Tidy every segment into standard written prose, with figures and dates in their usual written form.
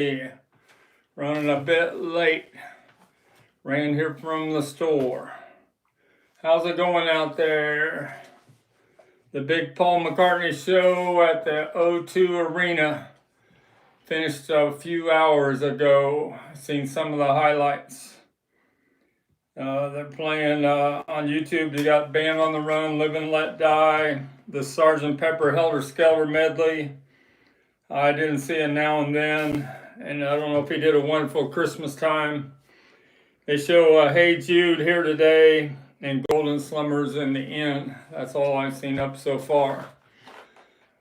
Running a bit late. Ran here from the store. How's it going out there? The big Paul McCartney show at the O2 Arena finished a few hours ago. I've seen some of the highlights. They're playing on YouTube. You got Band on the Run, Live and Let Die, the Sgt. Pepper Helter Skelter medley. I didn't see it Now and Then, and I don't know if he did A Wonderful Christmas Time. They show Hey Jude, Here Today, and Golden Slumbers in the Inn. That's all I've seen up so far.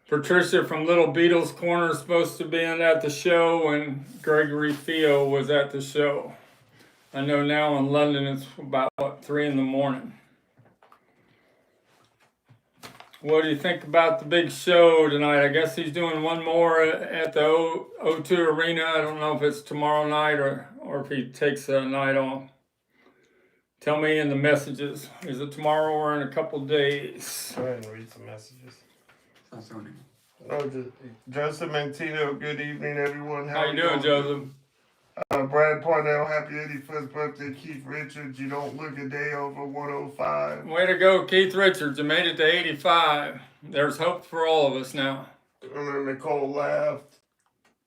Patricia from Little Beatles Corner is supposed to be at the show, and Gregory Theo was at the show. I know now in London it's about, 3 in the morning. What do you think about the big show tonight? I guess he's doing one more at the O2 Arena. I don't know if it's tomorrow night or if he takes a night off. Tell me in the messages. Is it tomorrow or in a couple days? Go ahead and read some messages. Oh, Joseph Mantino, good evening, everyone. How you doing, Joseph? Brad Parnell, happy 81st birthday. Keith Richards, you don't look a day over 105. Way to go, Keith Richards. You made it to 85. There's hope for all of us now. And then Nicole laughed.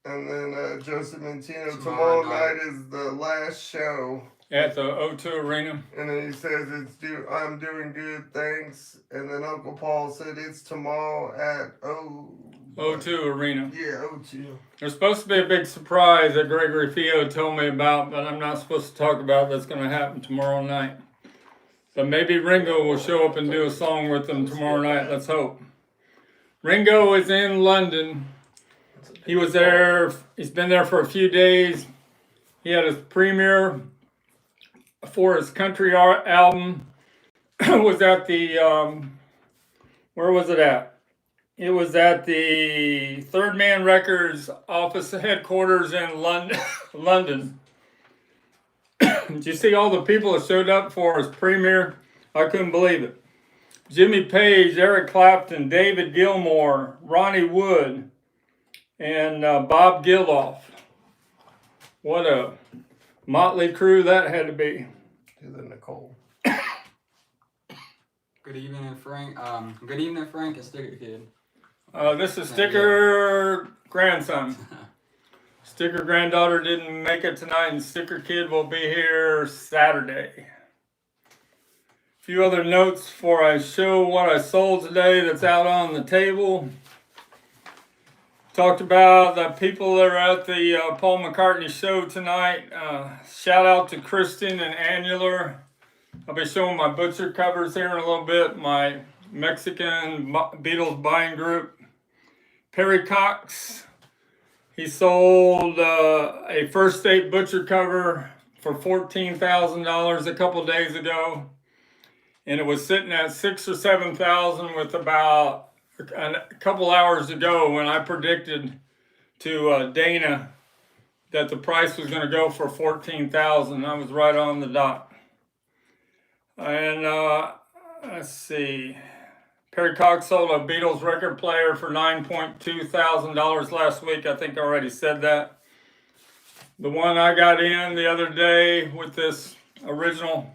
And then Joseph Mantino, tomorrow night is the last show. At the O2 Arena. And then he says, I'm doing good, thanks. And then Uncle Paul said it's tomorrow at O2 Arena. Yeah, O2. There's supposed to be a big surprise that Gregory Theo told me about, but I'm not supposed to talk about that's going to happen tomorrow night. But maybe Ringo will show up and do a song with them tomorrow night. Let's hope. Ringo is in London. He was there. He's been there for a few days. He had his premiere for his country art album. Was at the, where was it at? It was at the Third Man Records office headquarters in London. Did you see all the people that showed up for his premiere? I couldn't believe it. Jimmy Page, Eric Clapton, David Gilmour, Ronnie Wood, and Bob Geldof. What a motley crew that had to be. To the Nicole. Good evening, Frank. Good evening, Frank and Sticker Kid. This is Sticker grandson. Sticker granddaughter didn't make it tonight, and Sticker Kid will be here Saturday. A few other notes before I show what I sold today that's out on the table. Talked about the people that are at the Paul McCartney show tonight. Shout out to Kristen and Annular. I'll be showing my butcher covers here in a little bit. My Mexican Beatles buying group. Perry Cox. He sold a First State butcher cover for $14,000 a couple days ago. And it was sitting at $6,000 or $7,000 with about a couple hours ago when I predicted to Dana that the price was going to go for $14,000. I was right on the dot. And let's see. Perry Cox sold a Beatles record player for $9.2 thousand last week. I think I already said that. The one I got in the other day with this original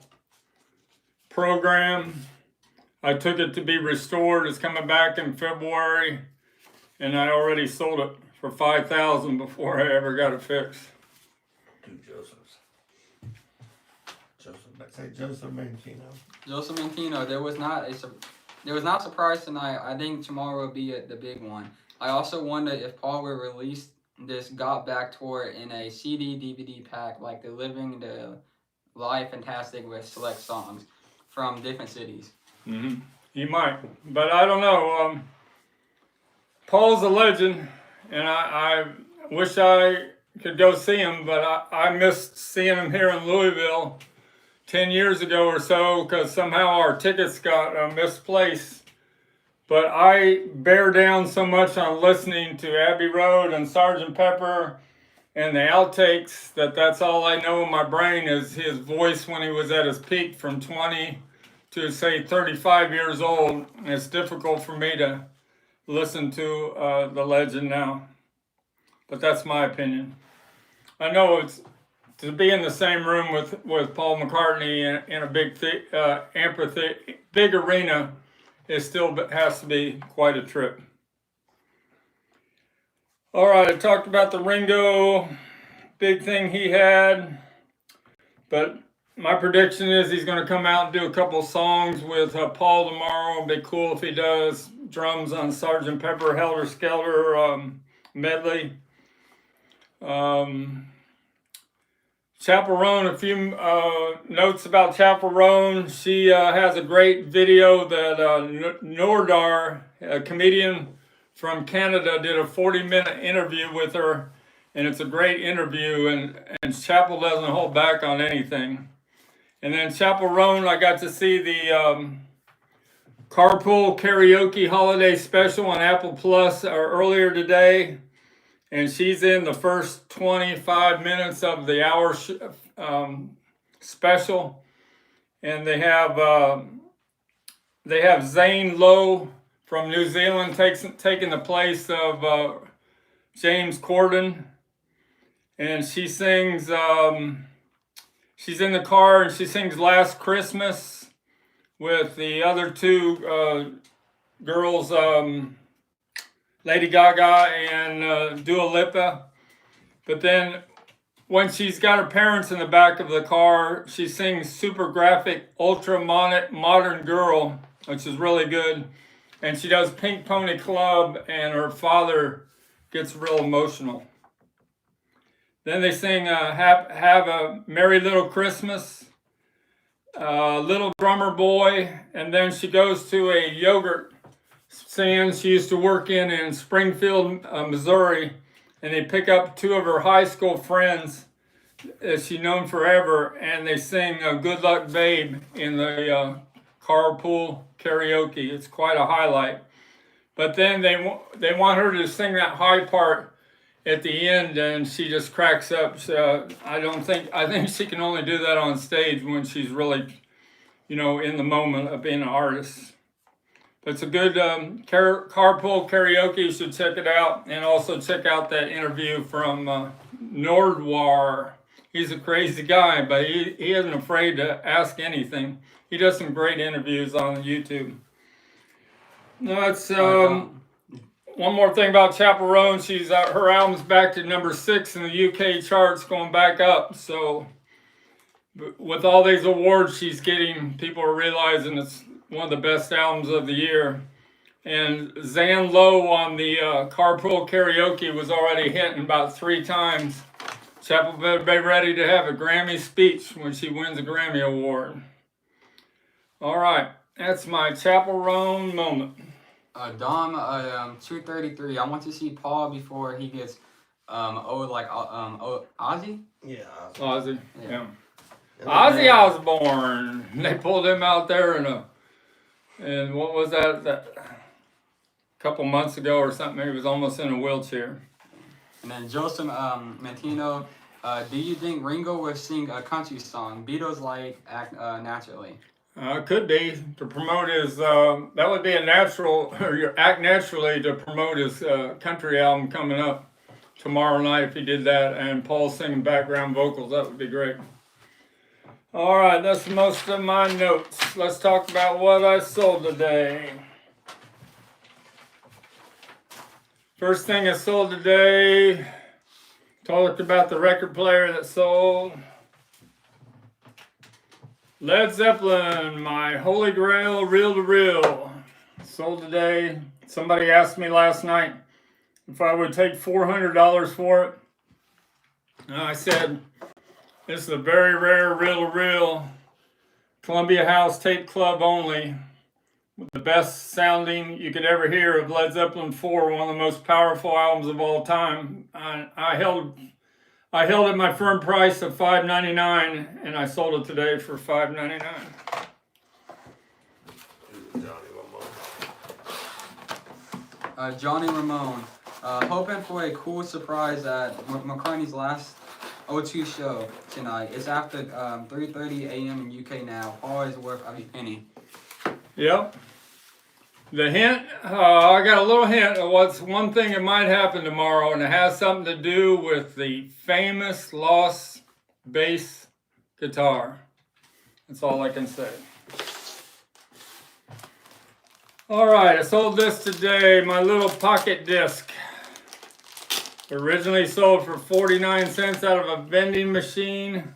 program, I took it to be restored. It's coming back in February, and I already sold it for $5,000 before I ever got it fixed. Two Josephs. Joseph Mantino. Joseph Mantino, there was not a surprise tonight. I think tomorrow will be the big one. I also wonder if Paul will release this Got Back tour in a CD, DVD pack, like the Living the Live Fantastic with select songs from different cities. Mm-hmm. He might, but I don't know. Paul's a legend, and I wish I could go see him, but I missed seeing him here in Louisville 10 years ago or so because somehow our tickets got misplaced. But I bear down so much on listening to Abbey Road and Sgt. Pepper and the outtakes that's all I know in my brain is his voice when he was at his peak from 20 to say 35 years old. And it's difficult for me to listen to the legend now. But that's my opinion. I know it's to be in the same room with Paul McCartney in a big big arena. It still has to be quite a trip. All right, I talked about the Ringo big thing he had, but my prediction is he's going to come out and do a couple songs with Paul tomorrow. It'll be cool if he does drums on Sgt. Pepper Helter Skelter medley. Chappell Roan, a few notes about Chappell Roan. She has a great video that Nordar, a comedian from Canada, did a 40-minute interview with her, and it's a great interview, and Chappell doesn't hold back on anything. And then Chappell Roan, I got to see the Carpool Karaoke Holiday Special on Apple Plus earlier today. And she's in the first 25 minutes of the hour special, and they have Zane Lowe from New Zealand taking the place of James Corden, and she sings. She's in the car and she sings "Last Christmas" with the other two girls. Lady Gaga and Dua Lipa. But then when she's got her parents in the back of the car, she sings Super Graphic Ultra Modern Girl, which is really good. And she does Pink Pony Club, and her father gets real emotional. Then they sing Have a Merry Little Christmas, Little Drummer Boy, and then she goes to a yogurt stand she used to work in Springfield, Missouri, and they pick up two of her high school friends that she's known forever, and they sing Good Luck Babe in the carpool karaoke. It's quite a highlight. But then they want her to sing that high part at the end, and she just cracks up. So I think she can only do that on stage when she's really, in the moment of being an artist. It's a good carpool karaoke. You should check it out. And also check out that interview from Nordwar. He's a crazy guy, but he isn't afraid to ask anything. He does some great interviews on YouTube. That's one more thing about Chappell Roan. She's her album's back to number 6 in the UK charts, going back up. So with all these awards she's getting, people are realizing it's one of the best albums of the year. And Zane Lowe on the Carpool Karaoke was already hitting about 3 times. Chappell better be ready to have a Grammy speech when she wins a Grammy Award. All right, that's my Chappell Roan moment. Dom, 233. I want to see Paul before he gets Ozzy? Yeah. Ozzy, yeah. Ozzy Osbourne. They pulled him out there and what was that a couple months ago or something? He was almost in a wheelchair. And then Joseph Mantino, do you think Ringo will sing a country song? Beatles like Act Naturally. Could be to promote his. That would be a natural, or act naturally to promote his country album coming up tomorrow night if he did that, and Paul singing background vocals. That would be great. All right, that's most of my notes. Let's talk about what I sold today. First thing I sold today, talked about the record player that sold. Led Zeppelin, my holy grail, reel to reel. Sold today. Somebody asked me last night if I would take $400 for it. And I said, this is a very rare reel to reel. Columbia House Tape Club only. With the best sounding you could ever hear of Led Zeppelin 4, one of the most powerful albums of all time. I held it my firm price of $5.99, and I sold it today for $5.99. Johnny Ramone, hoping for a cool surprise at McCartney's last O2 show tonight. It's after 3:30 a.m. in UK now. Paul is worth every penny. Yep. The hint, I got a little hint of what's one thing that might happen tomorrow, and it has something to do with the famous lost bass guitar. That's all I can say. All right, I sold this today, my little pocket disc. Originally sold for 49 cents out of a vending machine.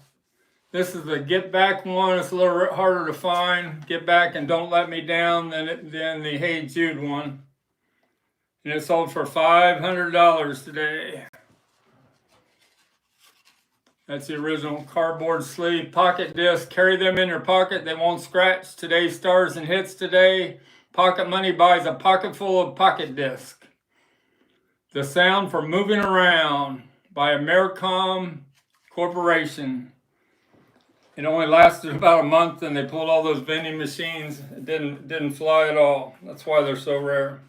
This is the Get Back one. It's a little harder to find. Get Back and Don't Let Me Down than the Hey Jude one. And it sold for $500 today. That's the original cardboard sleeve pocket disc. Carry them in your pocket. They won't scratch. Today's stars and hits today. Pocket Money buys a pocket full of pocket disc. The Sound for Moving Around by Americom Corporation. It only lasted about a month, and they pulled all those vending machines. It didn't fly at all. That's why they're so rare.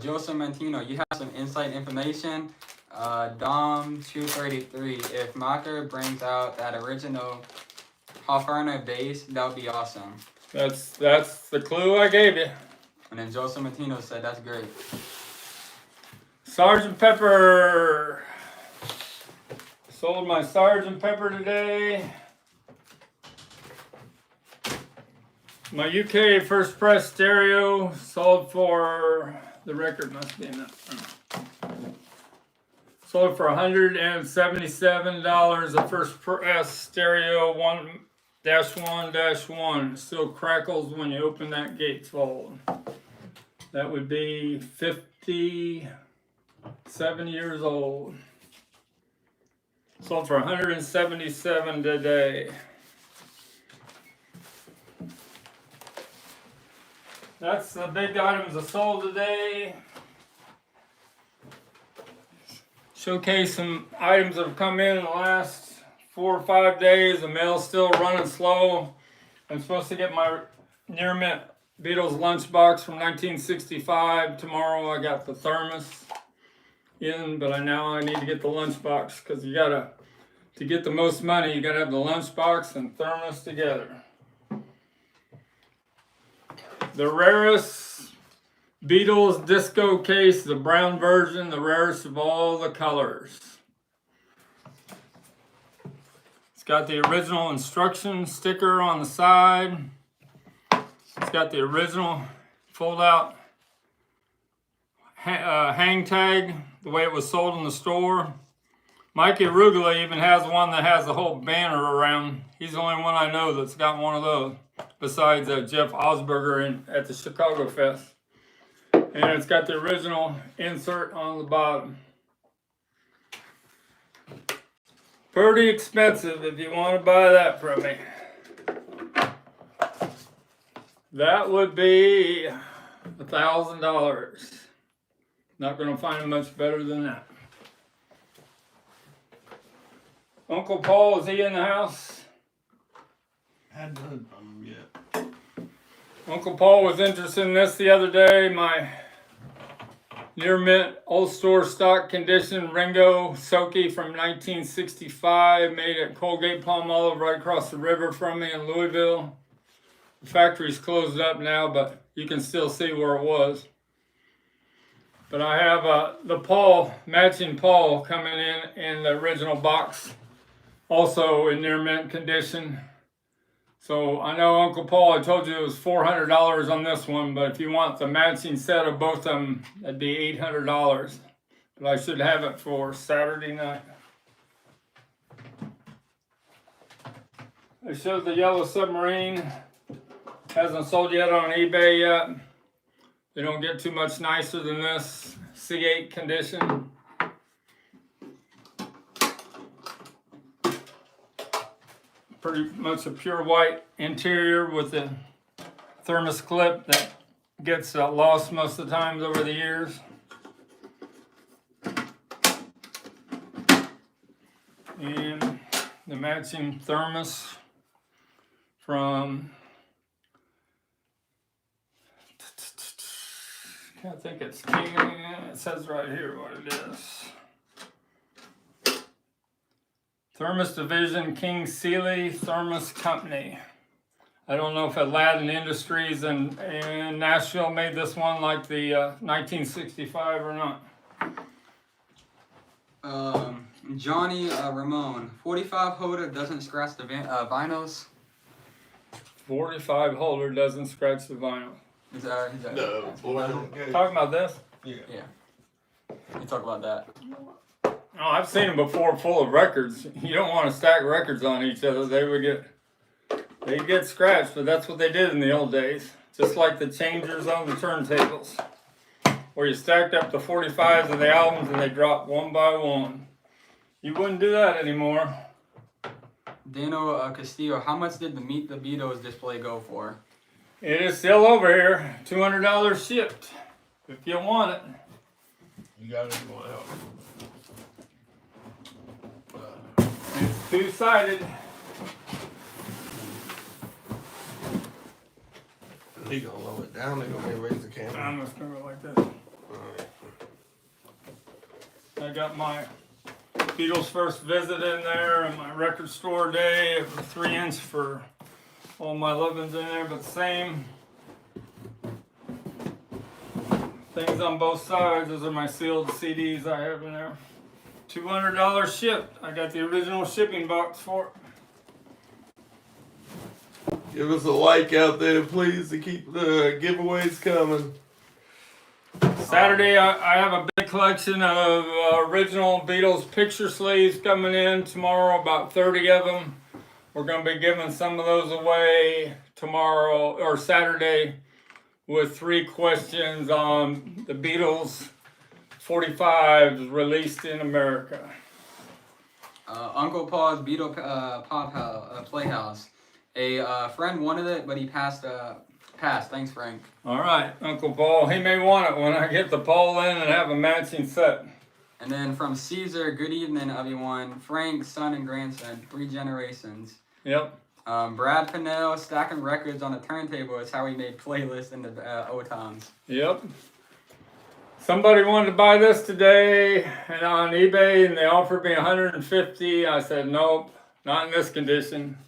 Joseph Mantino, you have some inside information. Dom 233. If Macher brings out that original Hofferner bass, that would be awesome. That's the clue I gave you. And then Joseph Mantino said that's great. Sgt. Pepper. Sold my Sgt. Pepper today. My UK first press stereo sold for, the record must be in that. Sold for $177. The first press stereo 1-1-1. Still crackles when you open that gatefold. That would be 57 years old. Sold for $177 today. That's the big items I sold today. Showcase some items that have come in the last 4 or 5 days. The mail's still running slow. I'm supposed to get my near mint Beatles lunchbox from 1965. Tomorrow I got the thermos in, but now I need to get the lunchbox because you gotta, to get the most money, you gotta have the lunchbox and thermos together. The rarest Beatles disco case, the brown version, the rarest of all the colors. It's got the original instruction sticker on the side. It's got the original fold-out hang tag, the way it was sold in the store. Mikey Arugula even has one that has the whole banner around. He's the only one I know that's got one of those, besides Jeff Osberger at the Chicago Fest. And it's got the original insert on the bottom. Pretty expensive if you want to buy that from me. That would be $1,000. Not going to find much better than that. Uncle Paul, is he in the house? Hadn't heard from him yet. Uncle Paul was interested in this the other day. My near mint old store stock condition Ringo Soki from 1965, made at Colgate Palmolive right across the river from me in Louisville. The factory's closed up now, but you can still see where it was. But I have the Paul, matching Paul, coming in the original box, also in near mint condition. So I know Uncle Paul, I told you it was $400 on this one, but if you want the matching set of both of them, that'd be $800. But I should have it for Saturday night. I showed the Yellow Submarine. Hasn't sold yet on eBay yet. They don't get too much nicer than this. C8 condition. Pretty much a pure white interior with the thermos clip that gets lost most of the times over the years. And the matching thermos from, I think it's King, it says right here what it is. Thermos Division, King Sealy Thermos Company. I don't know if Aladdin Industries and Nashville made this one like the 1965 or not. Johnny Ramone, 45 holder doesn't scratch the vinyls. 45 holder doesn't scratch the vinyl. Is that No, boy. Talking about this? Yeah. You talk about that. Oh, I've seen them before full of records. You don't want to stack records on each other. They'd get scratched, but that's what they did in the old days. Just like the changers on the turntables, where you stacked up the 45s of the albums and they dropped one by one. You wouldn't do that anymore. Dano Castillo, how much did the Meet the Beatles display go for? It is still over here. $200 shipped. If you want it. You got it going out. It's two-sided. He gonna lower it down. They gonna raise the camera. I'm just gonna go like this. Alright. I got my Beatles first visit in there and my record store day. It was 3" for all my lovin's in there, but same things on both sides. Those are my sealed CDs I have in there. $200 shipped. I got the original shipping box for it. Give us a like out there, please, to keep the giveaways coming. Saturday, I have a big collection of original Beatles picture sleeves coming in tomorrow, about 30 of them. We're going to be giving some of those away tomorrow or Saturday with 3 questions on the Beatles 45s released in America. Uncle Paul's Beatle Playhouse. A friend wanted it, but he passed. Thanks, Frank. All right, Uncle Paul. He may want it when I get the Paul in and have a matching set. And then from Caesar, good evening, everyone. Frank, son and grandson, 3 generations. Yep. Brad Pinnell, stacking records on a turntable is how he made playlists in the old times. Yep. Somebody wanted to buy this today and on eBay, and they offered me $150. I said, nope, not in this condition.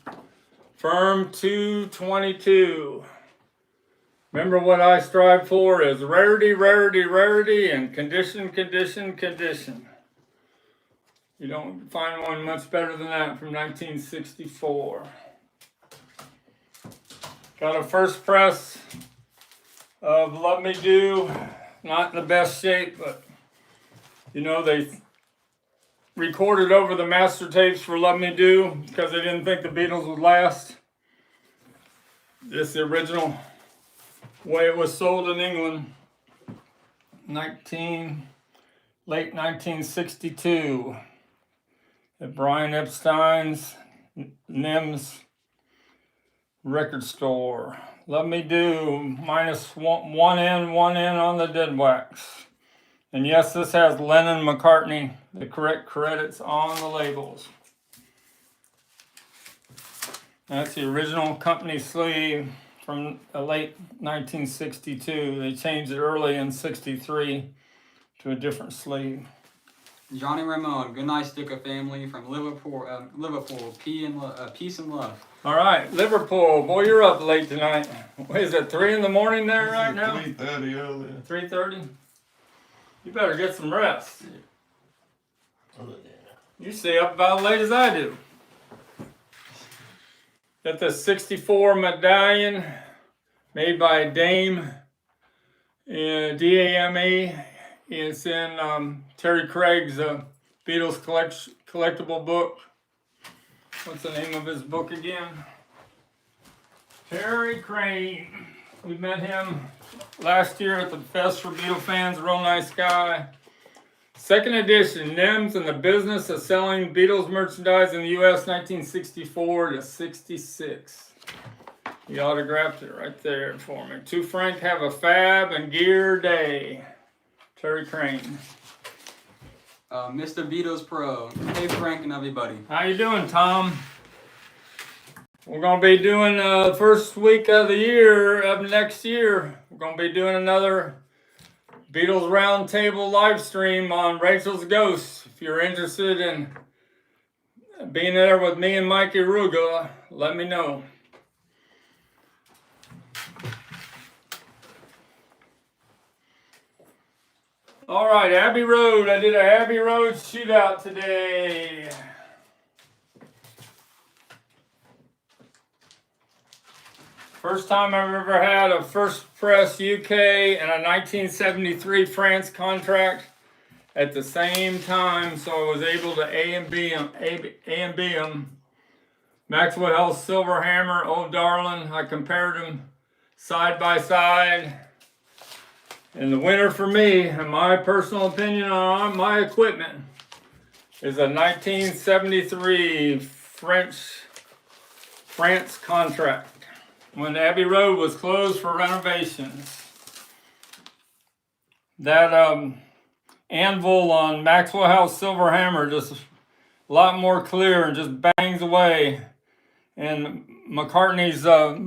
Firm 222. Remember what I strive for is rarity, rarity, rarity, and condition, condition, condition. You don't find one much better than that from 1964. Got a first press of Love Me Do. Not in the best shape, but you know, they recorded over the master tapes for Love Me Do because they didn't think the Beatles would last. This is the original way it was sold in England. Late 1962 at Brian Epstein's Nims record store. Love Me Do, minus one in on the dead wax. And yes, this has Lennon McCartney, the correct credits on the labels. That's the original company sleeve from late 1962. They changed it early in 63 to a different sleeve. Johnny Ramone, good night, Sticker family from Liverpool. Peace and love. All right, Liverpool. Boy, you're up late tonight. What is it, 3 in the morning there right now? 3:30 earlier. 3:30? You better get some rest. You stay up about as late as I do. Got the 64 medallion made by Dame, D-A-M-E. It's in Terry Craig's Beatles collectible book. What's the name of his book again? Terry Craig. We met him last year at the Fest for Beatle fans. Real nice guy. Second edition, Nims and the Business of Selling Beatles Merchandise in the U.S. 1964 to 66. He autographed it right there for me. To Frank, have a fab and gear day. Terry Crane. Mr. Beatles Pro. Hey, Frank and everybody. How you doing, Tom? We're going to be doing first week of the year, of next year. We're going to be doing another Beatles Roundtable live stream on Rachel's Ghost. If you're interested in being there with me and Mikey Ruga, let me know. All right, Abbey Road. I did a Abbey Road shootout today. First time I've ever had a first press UK and a 1973 France contract at the same time, so I was able to A and B them. Maxwell House Silver Hammer, oh darling, I compared them side by side. And the winner for me, in my personal opinion on my equipment, is a 1973 France contract when Abbey Road was closed for renovations. That anvil on Maxwell House Silver Hammer just a lot more clear and just bangs away. And McCartney's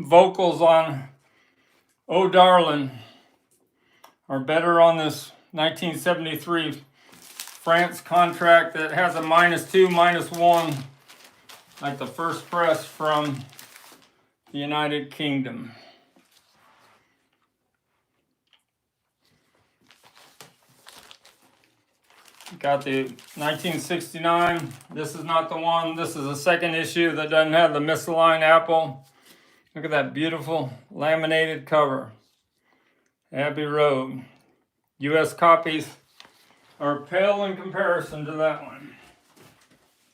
vocals on "Oh Darling" are better on this 1973 France contract that has a -2, -1, like the first press from the United Kingdom. Got the 1969. This is not the one. This is the second issue that doesn't have the misaligned apple. Look at that beautiful laminated cover. Abbey Road. US copies are pale in comparison to that one.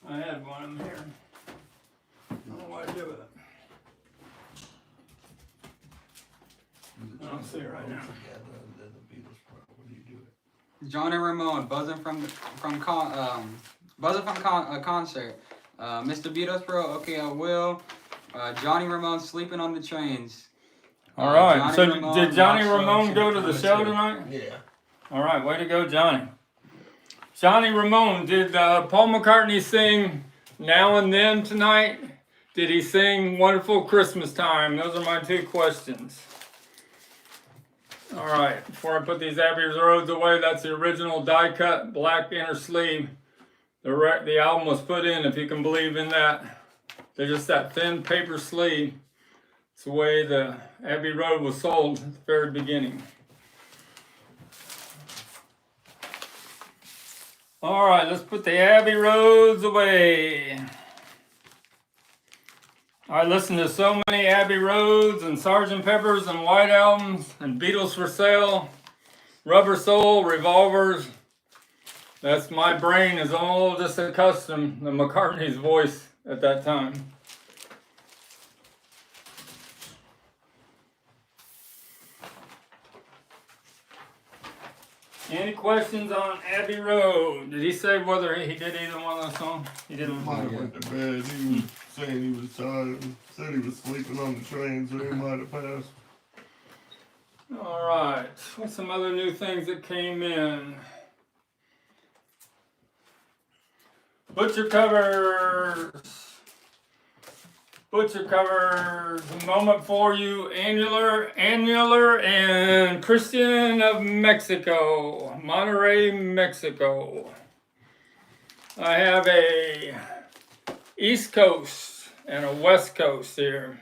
I had one in here. I don't know what I did with it. I don't see it right now. Johnny Ramone buzzing from a concert. Mr. Beatles Pro, okay I will. Johnny Ramone sleeping on the trains. All right. Johnny So Ramone, did Johnny rock Ramone show, go to the show tonight? Yeah. All right. Way to go, Johnny. Johnny Ramone, did Paul McCartney sing Now and Then tonight? Did he sing Wonderful Christmas Time? Those are my two questions. All right, before I put these Abbey Roads away, that's the original die-cut black inner sleeve. The album was put in, if you can believe in that. They're just that thin paper sleeve. It's the way the Abbey Road was sold at the very beginning. All right, let's put the Abbey Roads away. I listened to so many Abbey Roads and Sgt. Pepper's and White Albums and Beatles for Sale, Rubber Soul, Revolvers. That's my brain is all just accustomed to McCartney's voice at that time. Any questions on Abbey Road? Did he say whether he did either one of those songs? He didn't. Mike went to bed. He was saying he was tired and said he was sleeping on the train, so he might have passed. All right. What's some other new things that came in? Butcher covers. Butcher covers. A moment for you. Annular, and Christian of Mexico. Monterrey, Mexico. I have a East Coast and a West Coast here.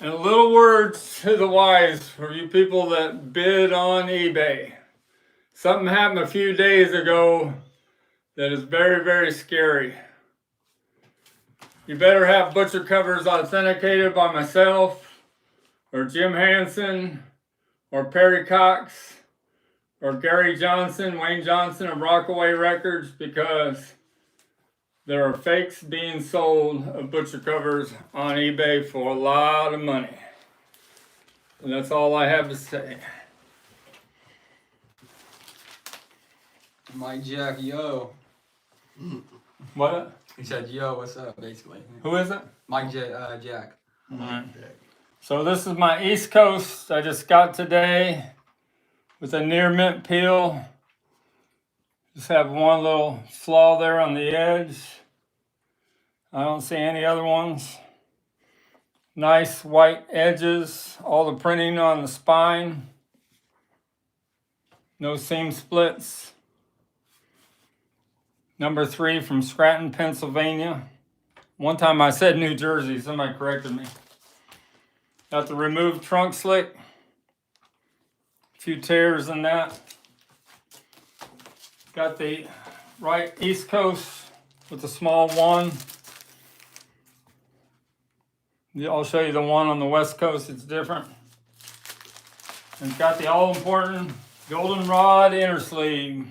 And a little words to the wise for you people that bid on eBay. Something happened a few days ago that is very, very scary. You better have butcher covers authenticated by myself, or Jim Hansen, or Perry Cox, or Gary Johnson, Wayne Johnson of Rockaway Records, because there are fakes being sold of butcher covers on eBay for a lot of money. And that's all I have to say. Mike Jack, yo. What? He said, yo, what's up, basically. Who is it? Mike Jack. All right. So this is my East Coast I just got today with a near mint peel. Just have one little flaw there on the edge. I don't see any other ones. Nice white edges, all the printing on the spine. No seam splits. Number 3 from Scranton, Pennsylvania. One time I said New Jersey, somebody corrected me. Got the removed trunk slick. few tears in that. Got the right East Coast with the small one. Yeah, I'll show you the one on the West Coast, it's different. And it's got the all-important goldenrod inner sleeve.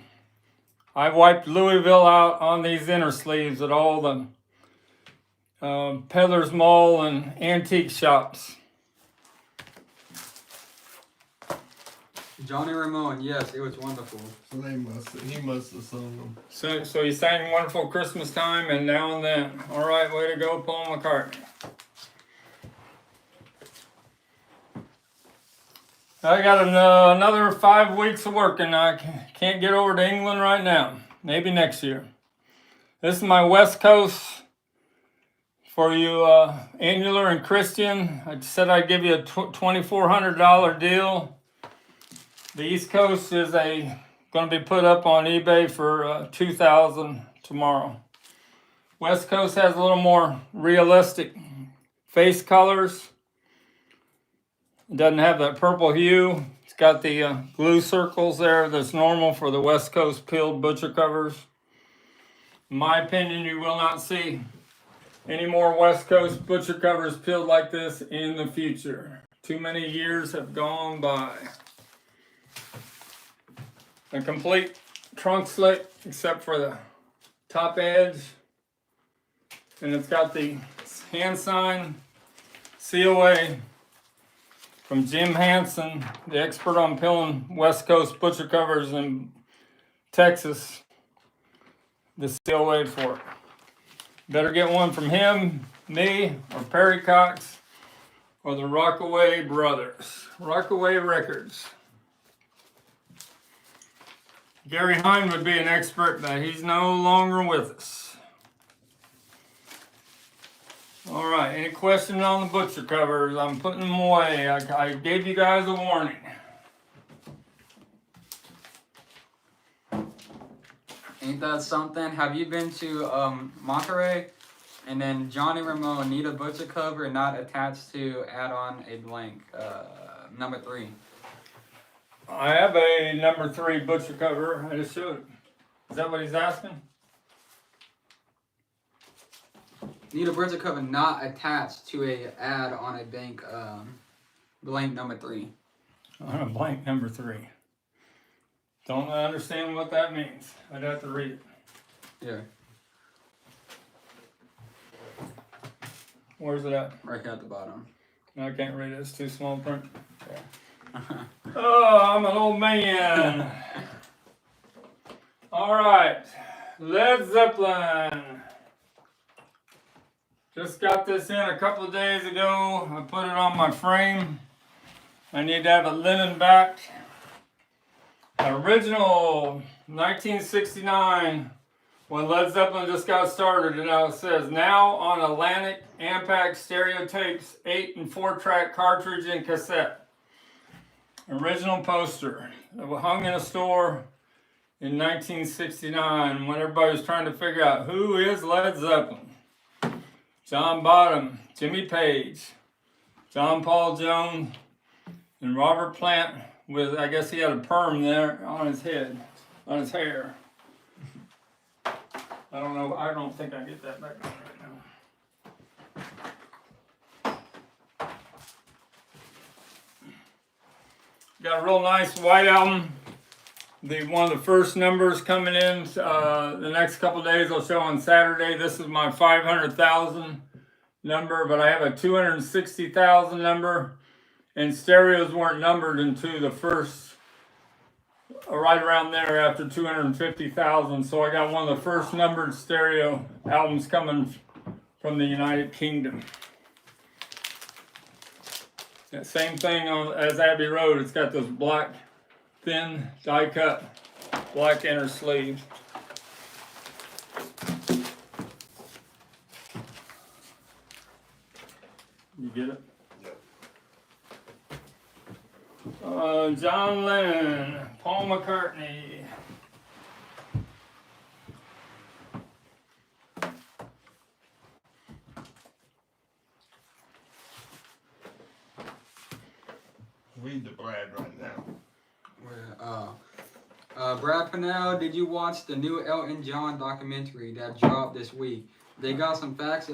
I wiped Louisville out on these inner sleeves at all the Peddler's Mall and antique shops. Johnny Ramone, yes, it was wonderful. So he must have sung them. So he sang Wonderful Christmas Time and Now and Then. All right, way to go, Paul McCartney. I got another 5 weeks of working. I can't get over to England right now. Maybe next year. This is my West Coast for you Annular and Christian. I said I'd give you a $2,400 deal. The East Coast is going to be put up on eBay for $2,000 tomorrow. West Coast has a little more realistic face colors. It doesn't have that purple hue. It's got the glue circles there that's normal for the West Coast peeled butcher covers. In my opinion, you will not see any more West Coast butcher covers peeled like this in the future. Too many years have gone by. A complete trunk slit except for the top edge. And it's got the hand sign COA from Jim Hansen, the expert on peeling West Coast butcher covers in Texas. The COA for it. Better get one from him, me, or Perry Cox, or the Rockaway brothers. Rockaway Records. Gary Hine would be an expert, but he's no longer with us. All right, any questions on the butcher covers? I'm putting them away. I gave you guys a warning. Ain't that something? Have you been to Monterey? And then Johnny Ramone need a butcher cover not attached to add on a blank. Number 3. I have a number 3 butcher cover. I just showed it. Is that what he's asking? Need a butcher cover not attached to a add on a blank number 3. On a blank number 3. Don't understand what that means. I'd have to read it. Yeah, Where's it at? right here at the bottom. I can't read it. It's too small print. Yeah. Oh, I'm an old man. All right. Led Zeppelin. Just got this in a couple of days ago. I put it on my frame. I need to have a linen back. Original 1969 when Led Zeppelin just got started, and now it says now on Atlantic Ampac stereo tapes, 8 and 4-track cartridge and cassette. Original poster that was hung in a store in 1969 when everybody was trying to figure out who is Led Zeppelin. John Bonham, Jimmy Page, John Paul Jones, and Robert Plant with, I guess he had a perm there on his head, on his hair. I don't know, I don't think I get that back on right now. Got a real nice white album. One of the first numbers coming in the next couple days I'll show on Saturday. This is my 500,000 number, but I have a 260,000 number, and stereos weren't numbered until the first, right around there after 250,000. So I got one of the first numbered stereo albums coming from the United Kingdom. That same thing as Abbey Road. It's got those black, thin, die-cut, black inner sleeves. You get it? Yep. John Lennon, Paul McCartney. Read the Brad right now. Brad Pennell, did you watch the new Elton John documentary that dropped this week? They got some facts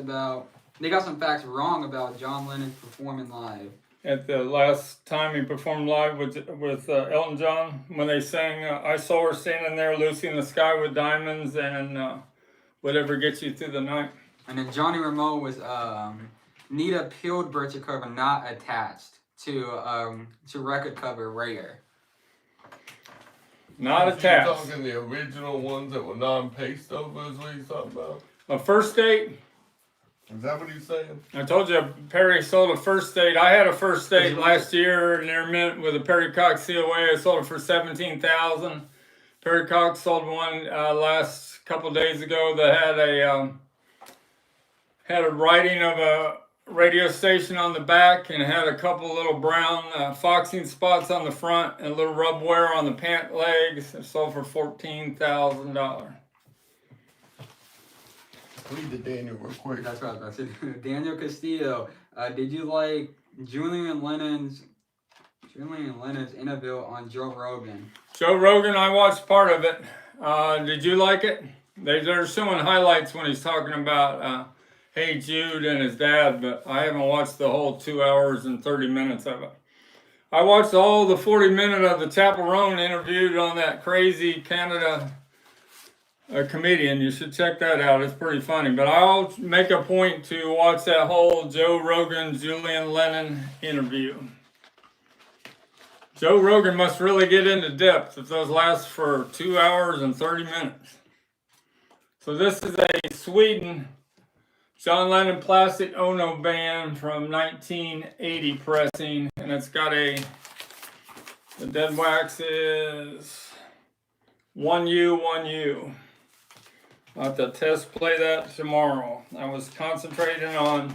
wrong about John Lennon performing live. At the last time he performed live with Elton John, when they sang I Saw Her Standing There, Lucy in the Sky with Diamonds, and Whatever Gets You Through the Night. And then Johnny Ramone was need a peeled birch cover not attached to record cover Rare. Not You're attached. talking the original ones that were non-paste over is what he's talking about? A First Date. Is that what he's saying? I told you Perry sold a First Date. I had a First Date last year, and they're mint with a Perry Cox COA. I sold it for $17,000. Perry Cox sold one last couple days ago that had a writing of a radio station on the back and had a couple little brown foxing spots on the front and a little rub wear on the pant legs. It sold for $14,000. Read the Daniel real quick. That's what I was about to say. Daniel Castillo, did you like Julian Lennon's interview on Joe Rogan? Joe Rogan, I watched part of it. Did you like it? They're showing highlights when he's talking about Hey Jude and his dad, but I haven't watched the whole 2 hours and 30 minutes of it. I watched all the 40 minutes of the Chappell Roan interviewed on that crazy Canada comedian. You should check that out. It's pretty funny. But I'll make a point to watch that whole Joe Rogan, Julian Lennon interview. Joe Rogan must really get into depth if those last for 2 hours and 30 minutes. So this is a Sweden John Lennon Plastic Ono band from 1980 pressing, and it's got the dead wax is 1U, 1U. I'll have to test play that tomorrow. I was concentrating on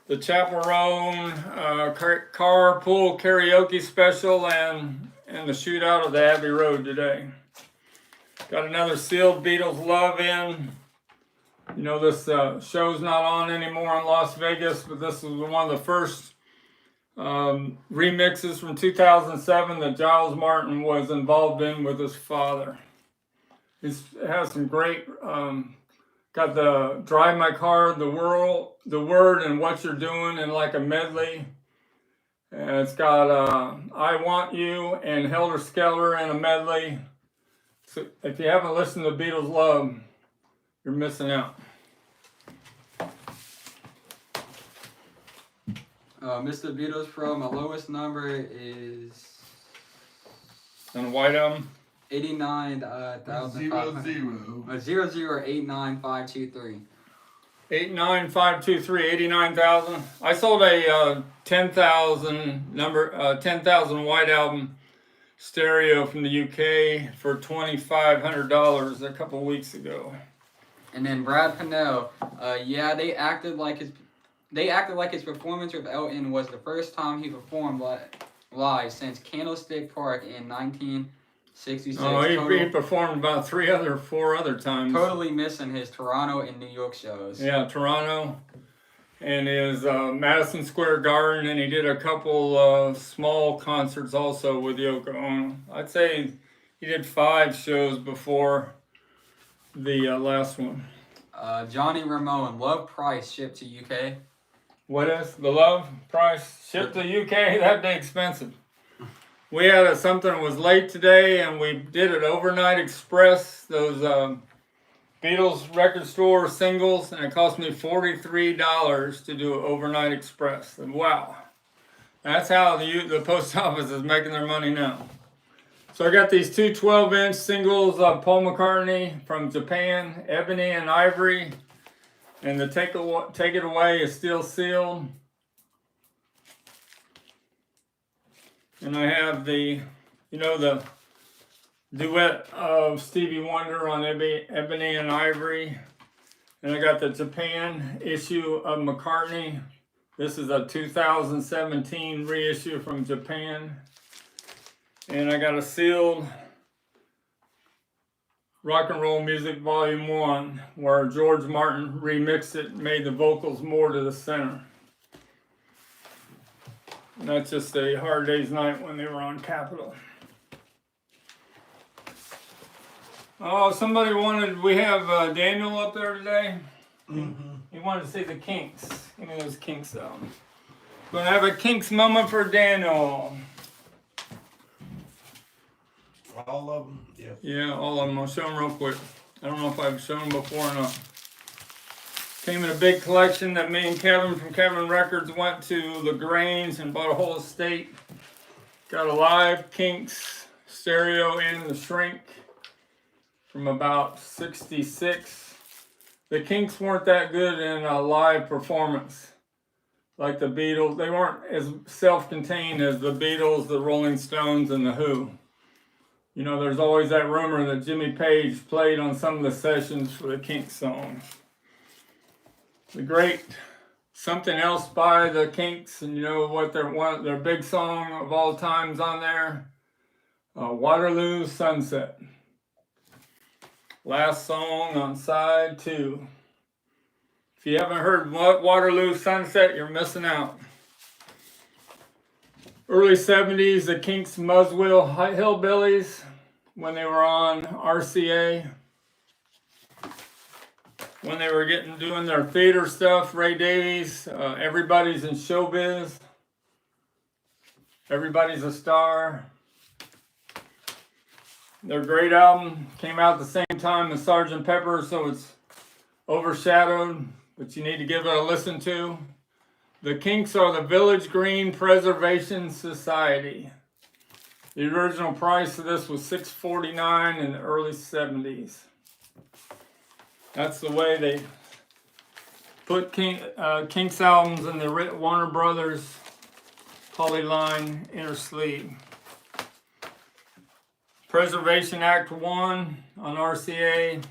the Chappell Roan carpool karaoke special and the shootout of the Abbey Road today. Got another sealed Beatles Love in. You know, this show's not on anymore in Las Vegas, but this was one of the first remixes from 2007 that Giles Martin was involved in with his father. It has some great, got the Drive My Car, the Word, and What You're Doing in like a medley. And it's got I Want You and Helter Skelter in a medley. So if you haven't listened to Beatles Love, you're missing out. Mr. Beatles Pro, my lowest number is On a white album? 89,000. 0089523. 89523, 89,000. I sold a 10,000 white album stereo from the UK for $2,500 a couple weeks ago. And then Brad Pennell, yeah, they acted like his performance with Elton was the first time he performed live since Candlestick Park in 1966. Oh, he performed about 4 other times. Totally missing his Toronto and New York shows. Yeah, Toronto and his Madison Square Garden, and he did a couple small concerts also with Yoko Ono. I'd say he did 5 shows before the last one. Johnny Ramone, Love Price shipped to UK. What is the Love Price shipped to UK? That'd be expensive. We had something that was late today, and we did it overnight express. Those Beatles record store singles, and it cost me $43 to do it overnight express. And wow, that's how the post office is making their money now. So I got these 2 12-inch singles of Paul McCartney from Japan, Ebony and Ivory, and the Take It Away is still sealed. And I have the duet of Stevie Wonder on Ebony and Ivory. And I got the Japan issue of McCartney. This is a 2017 reissue from Japan. And I got a sealed Rock and Roll Music Volume 1, where George Martin remixed it and made the vocals more to the center. And that's just a Hard Day's Night when they were on Capitol. Oh, somebody wanted. We have Daniel up there today. Mm-hmm. He wanted to see the Kinks. Give me those Kinks out. Gonna have a Kinks moment for Daniel. All of them. Yeah. Yeah, all of them. I'll show them real quick. I don't know if I've shown them before or not. Came in a big collection that me and Kevin from Kevin Records went to LaGrange and bought a whole estate. Got a live Kinks stereo in the shrink from about 66. The Kinks weren't that good in a live performance. Like the Beatles, they weren't as self-contained as the Beatles, the Rolling Stones, and the Who. You know, there's always that rumor that Jimmy Page played on some of the sessions for the Kinks songs. The great Something Else by the Kinks, and you know what their big song of all time's on there? Waterloo Sunset. Last song on side 2. If you haven't heard Waterloo Sunset, you're missing out. Early 70s, the Kinks Muswell Hillbillies, when they were on RCA. When they were doing their theater stuff, Ray Davies, Everybody's in Showbiz. Everybody's a Star. Their great album came out at the same time as Sgt. Pepper, so it's overshadowed, but you need to give it a listen to. The Kinks are the Village Green Preservation Society. The original price of this was $6.49 in the early 70s. That's the way they put Kinks albums in the Warner Brothers polyline inner sleeve. Preservation Act 1 on RCA.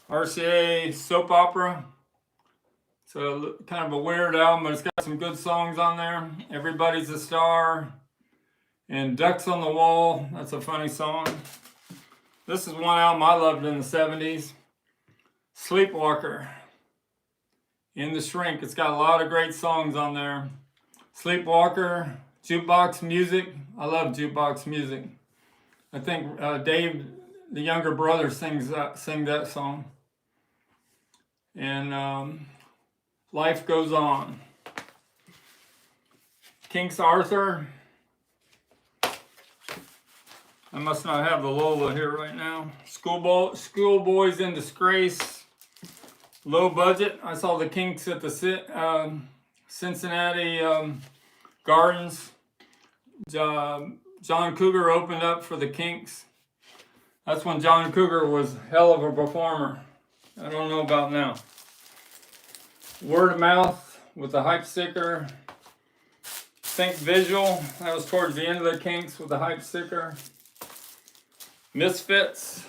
RCA Soap Opera. It's kind of a weird album, but it's got some good songs on there. Everybody's a Star. And Ducks on the Wall. That's a funny song. This is one album I loved in the 70s. Sleepwalker. In the Shrink. It's got a lot of great songs on there. Sleepwalker. Jukebox Music. I love jukebox music. I think Dave, the younger brother, sing that song. And Life Goes On. Kinks Arthur. I must not have the Lola here right now. Schoolboys in Disgrace. Low budget. I saw the Kinks at the Cincinnati Gardens. John Cougar opened up for the Kinks. That's when John Cougar was hell of a performer. I don't know about now. Word of Mouth with the hype sticker. Think Visual. That was towards the end of the Kinks with the hype sticker. Misfits.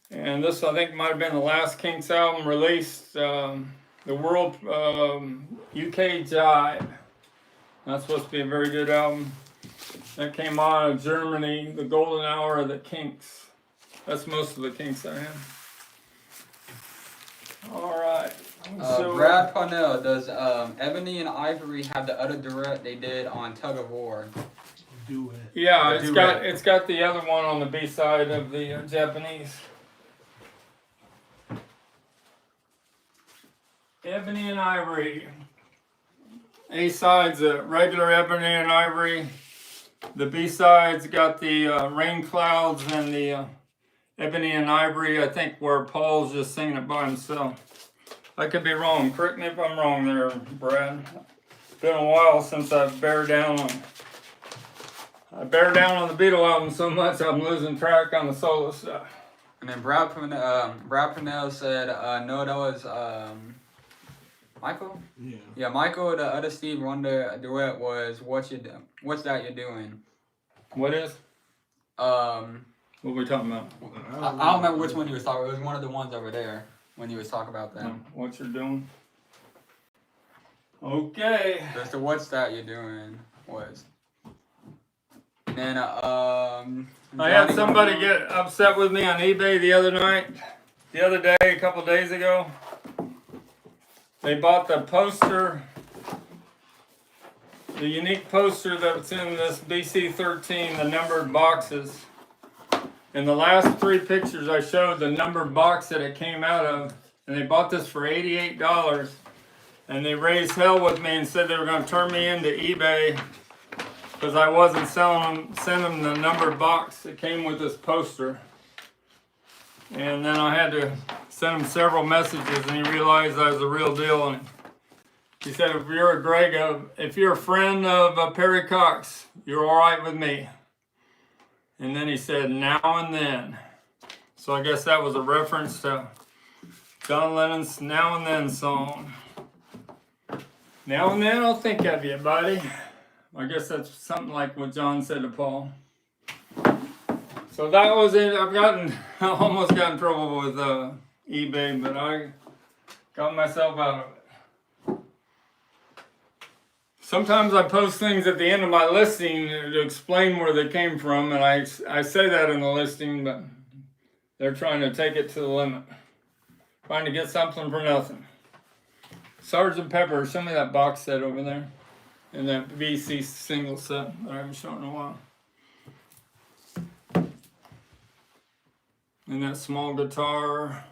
And this, I think, might have been the last Kinks album released. The World UK Jive. That's supposed to be a very good album. That came out of Germany, the golden hour of the Kinks. That's most of the Kinks I have. All right. So, Brad Parnell, does Ebony and Ivory have the other duet they did on Tug of War? Do it. yeah, it's got the other one on the B side of the Japanese. Ebony and Ivory. A side's a regular Ebony and Ivory. The B side's got the Rain Clouds and the Ebony and Ivory. I think where Paul's just singing it by himself. I could be wrong. Correct me if I'm wrong there, Brad. It's been a while since I've bear down on the Beatles album so much I'm losing track on the solo stuff. And then Brad Parnell said, no, that was Michael? Yeah. Yeah, Michael, the other Steve Wonder duet was What's That You're Doing? What is? What are we talking about? I don't remember which one he was talking about. It was one of the ones over there when he was talking about that. What you're doing? Okay. Just the What's That You're Doing was. And then, I had somebody get upset with me on eBay the other day, a couple days ago. They bought the poster, the unique poster that's in this BC-13, the numbered boxes. In the last 3 pictures I showed the numbered box that it came out of, and they bought this for $88, and they raised hell with me and said they were going to turn me into eBay because I wasn't sending them the numbered box that came with this poster. And then I had to send him several messages, and he realized I was the real deal. And he said, if you're a friend of Perry Cox, you're all right with me. And then he said, now and then. So I guess that was a reference to John Lennon's Now and Then song. Now and then I'll think of you, buddy. I guess that's something like what John said to Paul. So that was it. I almost got in trouble with eBay, but I got myself out of it. Sometimes I post things at the end of my listing to explain where they came from, and I say that in the listing, but they're trying to take it to the limit. Trying to get something for nothing. Sgt. Pepper, show me that box set over there. And that VC single set that I haven't shown in a while. And that small guitar.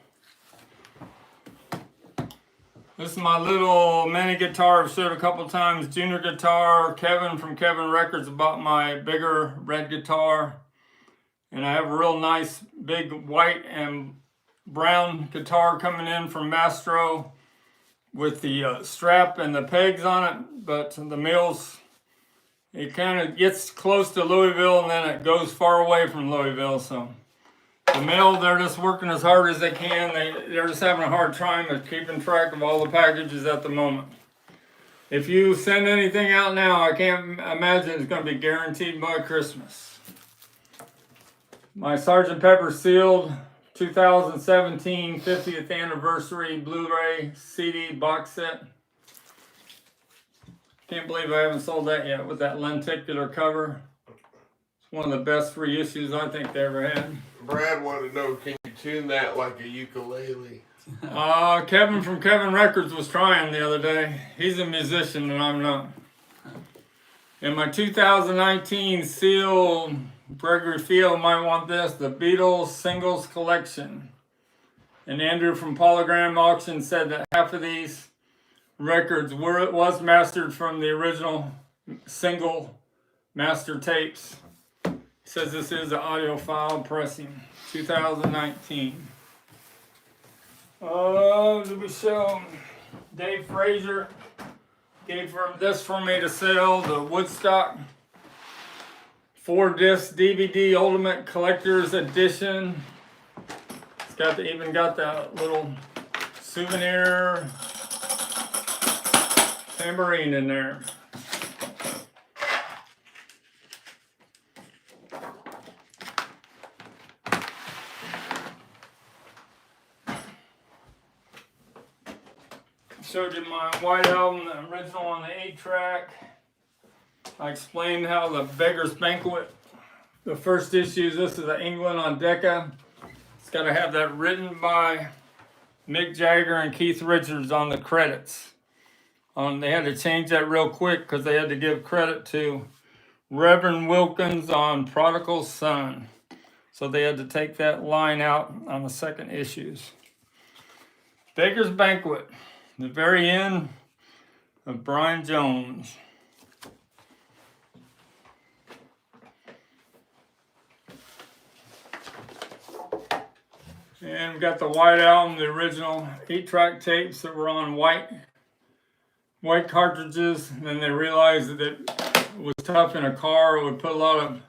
This is my little mini guitar I've showed a couple times. Junior guitar. Kevin from Kevin Records bought my bigger red guitar. And I have a real nice big white and brown guitar coming in from Mastro with the strap and the pegs on it. But the mills, it kind of gets close to Louisville and then it goes far away from Louisville. So the mill, they're just working as hard as they can. They're just having a hard time of keeping track of all the packages at the moment. If you send anything out now, I can't imagine it's going to be guaranteed by Christmas. My Sgt. Pepper sealed 2017 50th anniversary Blu-ray CD box set. Can't believe I haven't sold that yet with that lenticular cover. It's one of the best reissues I think they ever had. Brad wanted to know, can you tune that like a ukulele? Kevin from Kevin Records was trying the other day. He's a musician and I'm not. In my 2019 seal, Gregory Field might want this, the Beatles Singles Collection. And Andrew from Polygram Auction said that half of these records was mastered from the original single master tapes. He says this is an audiophile pressing, 2019. Did we show Dave Frazier gave this for me to sell, the Woodstock 4-disc DVD Ultimate Collector's Edition. It's even got that little souvenir tambourine in there. Showed you my White Album, the original on the 8-track. I explained how the Beggar's Banquet, the first issue, this is the England on Decca. It's got to have that written by Mick Jagger and Keith Richards on the credits. They had to change that real quick because they had to give credit to Reverend Wilkins on Prodigal Son. So they had to take that line out on the second issues. Beggar's Banquet, the very end of Brian Jones. And we've got the White Album, the original 8-track tapes that were on white cartridges. And then they realized that it was tough in a car. It would put a lot of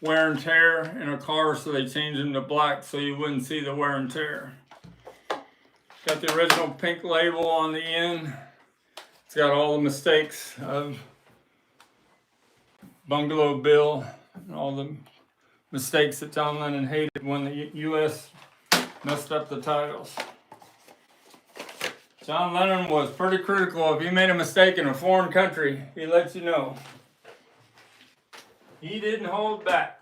wear and tear in a car, so they changed them to black so you wouldn't see the wear and tear. Got the original pink label on the end. It's got all the mistakes of Bungalow Bill and all the mistakes that John Lennon hated when the U.S. messed up the titles. John Lennon was pretty critical. If you made a mistake in a foreign country, he lets you know. He didn't hold back.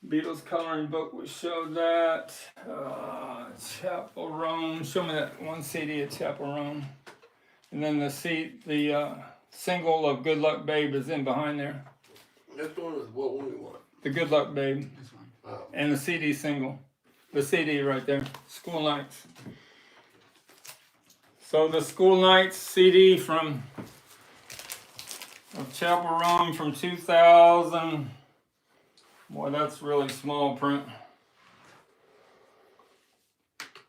Beatles coloring book, we showed that. Chappell Roan, show me that one CD of Chappell Roan. And then the single of Good Luck Babe is in behind there. This one is what one we want. The Good Luck Babe. This one. Oh. And the CD single. The CD right there. School Nights. So the School Nights CD from Chappell Roan from 2000. Boy, that's really small print.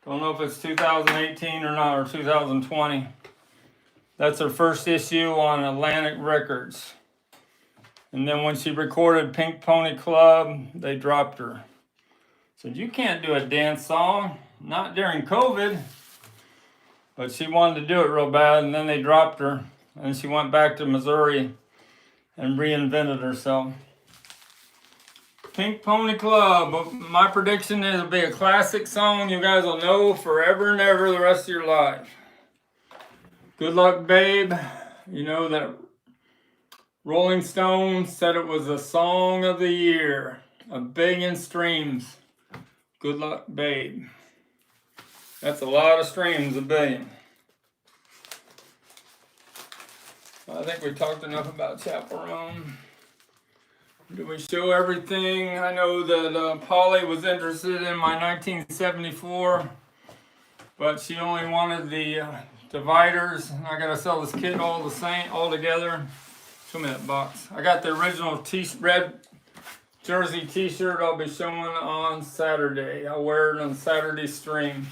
Don't know if it's 2018 or not, or 2020. That's her first issue on Atlantic Records. And then when she recorded Pink Pony Club, they dropped her. Said, you can't do a dance song, not during COVID. But she wanted to do it real bad, and then they dropped her. And she went back to Missouri and reinvented herself. Pink Pony Club, my prediction is it'll be a classic song you guys will know forever and ever the rest of your life. Good Luck Babe, you know that Rolling Stone said it was the song of the year, 1 billion streams. Good Luck Babe. That's a lot of streams, 1 billion. I think we talked enough about Chappell Roan. Did we show everything? I know that Polly was interested in my 1974, but she only wanted the dividers. I gotta sell this kit all together. Show me that box. I got the original red jersey t-shirt I'll be showing on Saturday. I'll wear it on Saturday stream.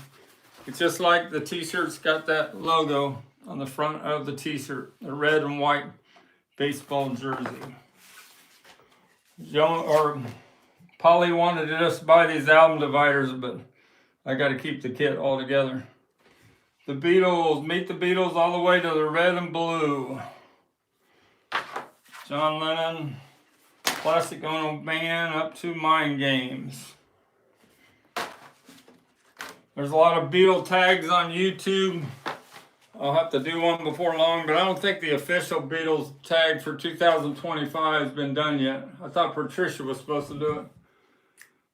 It's just like the t-shirt's got that logo on the front of the t-shirt, the red and white baseball jersey. Polly wanted to just buy these album dividers, but I got to keep the kit all together. The Beatles, Meet the Beatles all the way to the red and blue. John Lennon, Plastic Ono Band up to Mind Games. There's a lot of Beatle tags on YouTube. I'll have to do one before long, but I don't think the official Beatles tag for 2025 has been done yet. I thought Patricia was supposed to do it.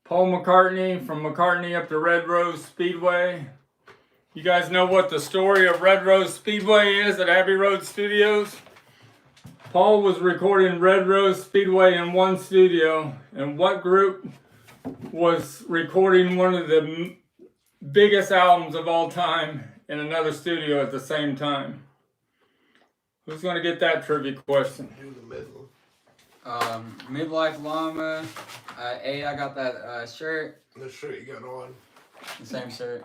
Paul McCartney, from McCartney up to Red Rose Speedway. You guys know what the story of Red Rose Speedway is at Abbey Road Studios? Paul was recording Red Rose Speedway in one studio, and what group was recording one of the biggest albums of all time in another studio at the same time? Who's going to get that trivia question? Do the middle. Midlife Llama. I got that shirt. The shirt you got on. The same shirt.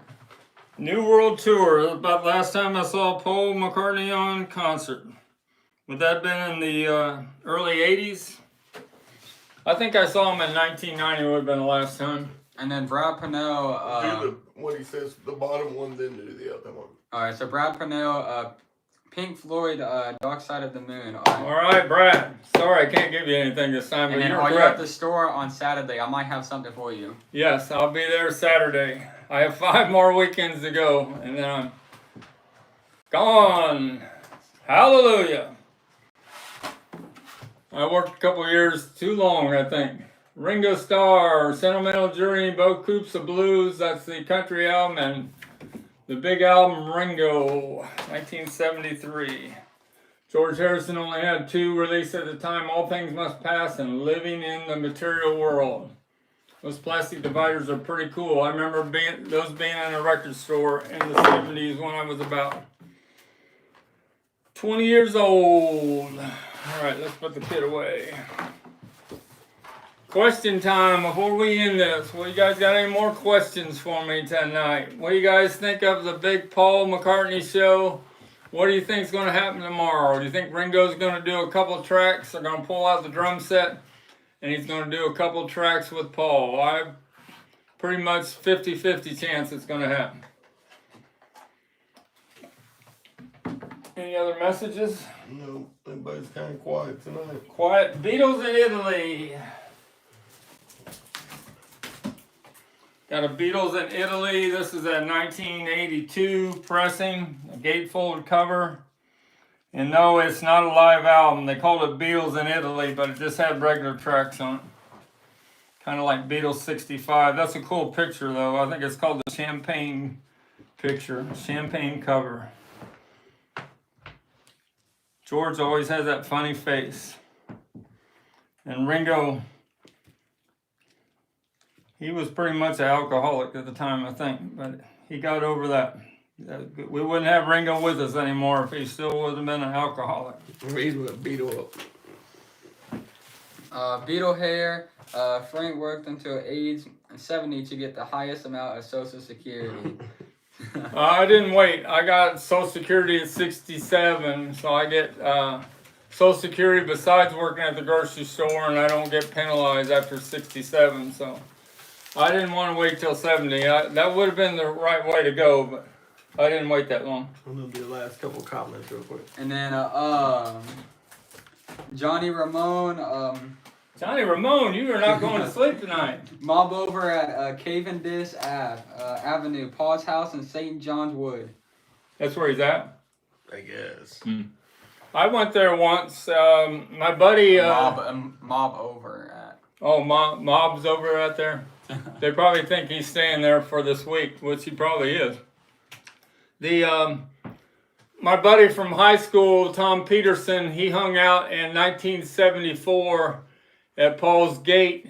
New World Tour. About last time I saw Paul McCartney on concert. Would that have been in the early 80s? I think I saw him in 1990 would have been the last time. And then Brad Pennell. Do what he says, the bottom one, then do the other one. Alright, so Brad Pennell, Pink Floyd, Dark Side of the Moon. All right, Brad. Sorry I can't give you anything this time, And but then you're are you correct. at the store on Saturday? I might have something for you. Yes, I'll be there Saturday. I have 5 more weekends to go, and then I'm gone. Hallelujah. I worked a couple years too long, I think. Ringo Starr, Sentimental Journey, Bo Coops of Blues, that's the country album, and the big album Ringo, 1973. George Harrison only had 2 released at the time, All Things Must Pass and Living in the Material World. Those plastic dividers are pretty cool. I remember those being in a record store in the 70s when I was about 20 years old. All right, let's put the kit away. Question time before we end this. Well, you guys got any more questions for me tonight? What do you guys think of the big Paul McCartney show? What do you think is going to happen tomorrow? Do you think Ringo's going to do a couple tracks? They're going to pull out the drum set and he's going to do a couple tracks with Paul. I pretty much 50-50 chance it's going to happen. Any other messages? No, everybody's kind of quiet tonight. Quiet. Beatles in Italy. Got a Beatles in Italy. This is a 1982 pressing, a gatefold cover. And no, it's not a live album. They called it Beatles in Italy, but it just had regular tracks on it. Kind of like Beatles 65. That's a cool picture, though. I think it's called the Champagne picture, Champagne cover. George always has that funny face. And Ringo, he was pretty much an alcoholic at the time, I think, but he got over that. We wouldn't have Ringo with us anymore if he still would have been an alcoholic. He's with Beatle up. Beatle hair. Frank worked until age 70 to get the highest amount of Social Security. I didn't wait. I got Social Security at 67, so I get Social Security besides working at the grocery store, and I don't get penalized after 67. So I didn't want to wait till 70. That would have been the right way to go, but I didn't wait that long. I'm gonna do the last couple comments real quick. And then Johnny Ramone. Johnny Ramone, you are not going to sleep tonight. Mob over at Cavendish Avenue, Paul's house in St. John's Wood. That's where he's at? I guess. I went there once. My buddy... mob over at... Oh, Mob's over out there? They probably think he's staying there for this week, which he probably is. My buddy from high school, Tom Peterson, he hung out in 1974 at Paul's gate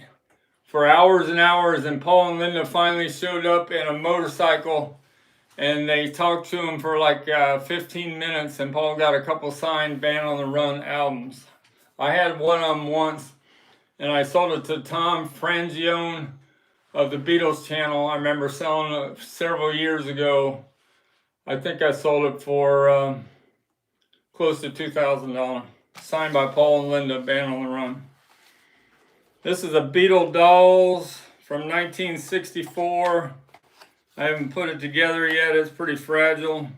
for hours and hours, and Paul and Linda finally showed up in a motorcycle, and they talked to him for like 15 minutes, and Paul got a couple signed Band on the Run albums. I had one of them once, and I sold it to Tom Frangione of the Beatles channel. I remember selling it several years ago. I think I sold it for close to $2,000. Signed by Paul and Linda, Band on the Run. This is a Beatle Dolls from 1964. I haven't put it together yet. It's pretty fragile.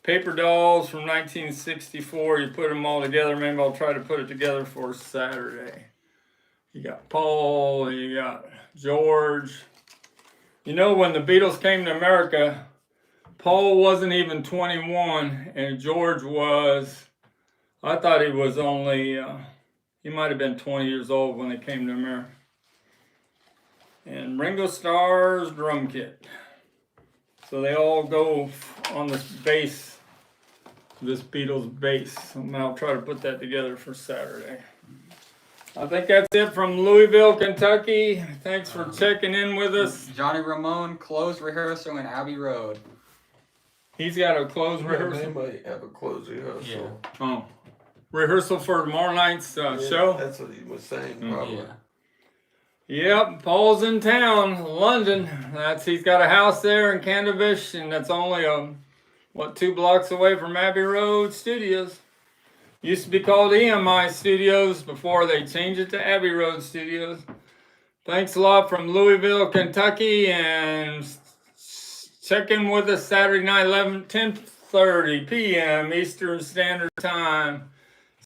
Paper Dolls from 1964. You put them all together. Maybe I'll try to put it together for Saturday. You got Paul. You got George. You know, when the Beatles came to America, Paul wasn't even 21, and George was, I thought he was only, he might have been 20 years old when they came to America. And Ringo Starr's drum kit. So they all go on this bass, this Beatles bass. And I'll try to put that together for Saturday. I think that's it from Louisville, Kentucky. Thanks for checking in with us. Johnny Ramone, closed rehearsal in Abbey Road. He's got a closed rehearsal. They might have a closed rehearsal. Yeah. Oh, rehearsal for tomorrow night's show? That's what he was saying, probably. Yeah. Yep, Paul's in town, London. He's got a house there in Canterbury, and that's only 2 blocks away from Abbey Road Studios. Used to be called EMI Studios before they changed it to Abbey Road Studios. Thanks a lot from Louisville, Kentucky, and check in with us Saturday night, 10:30 p.m. Eastern Standard Time.